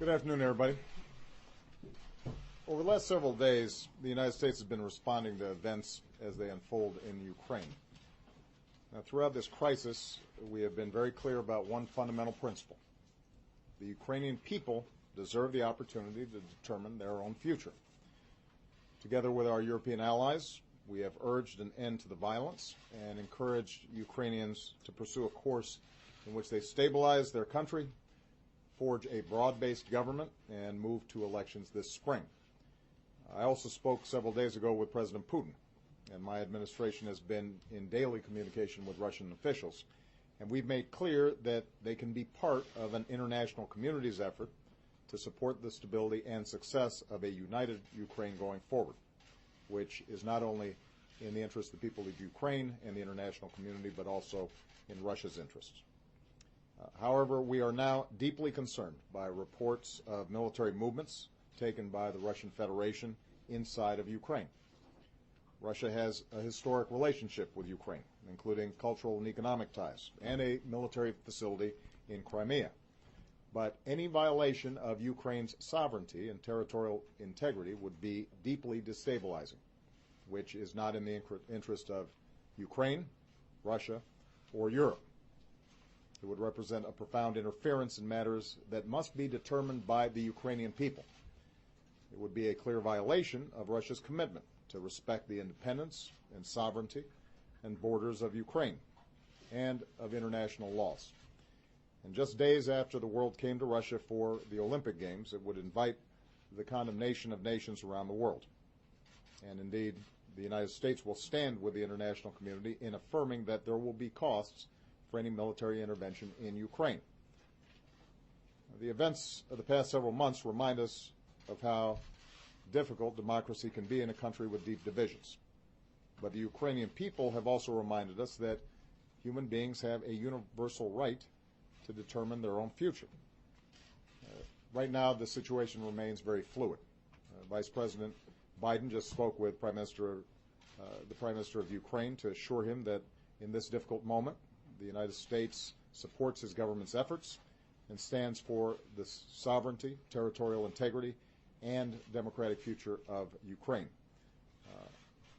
Good afternoon, everybody. Over the last several days, the United States has been responding to events as they unfold in Ukraine. Now, throughout this crisis, we have been very clear about one fundamental principle. The Ukrainian people deserve the opportunity to determine their own future. Together with our European allies, we have urged an end to the violence and encouraged Ukrainians to pursue a course in which they stabilize their country, forge a broad-based government, and move to elections this spring. I also spoke several days ago with President Putin, and my administration has been in daily communication with Russian officials, and we've made clear that they can be part of an international community's effort to support the stability and success of a united Ukraine going forward, which is not only in the interest of the people of Ukraine and the international community, but also in Russia's interests. However, we are now deeply concerned by reports of military movements taken by the Russian Federation inside of Ukraine. Russia has a historic relationship with Ukraine, including cultural and economic ties, and a military facility in Crimea. But any violation of Ukraine's sovereignty and territorial integrity would be deeply destabilizing, which is not in the interest of Ukraine, Russia, or Europe. It would represent a profound interference in matters that must be determined by the Ukrainian people. It would be a clear violation of Russia's commitment to respect the independence and sovereignty and borders of Ukraine and of international laws. And just days after the world came to Russia for the Olympic Games, it would invite the condemnation of nations around the world. And indeed, the United States will stand with the international community in affirming that there will be costs for any military intervention in Ukraine. The events of the past several months remind us of how difficult democracy can be in a country with deep divisions. But the Ukrainian people have also reminded us that human beings have a universal right to determine their own future. Right now, the situation remains very fluid. Vice President Biden just spoke with the Prime Minister of Ukraine to assure him that in this difficult moment, the United States supports his government's efforts and stands for the sovereignty, territorial integrity, and democratic future of Ukraine.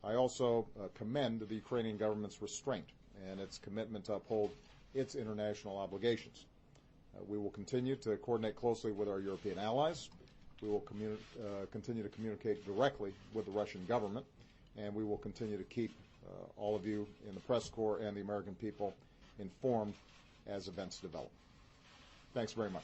I also commend the Ukrainian government's restraint and its commitment to uphold its international obligations. We will continue to coordinate closely with our European allies. We will continue to communicate directly with the Russian government, and we will continue to keep all of you in the press corps and the American people informed as events develop. Thanks very much.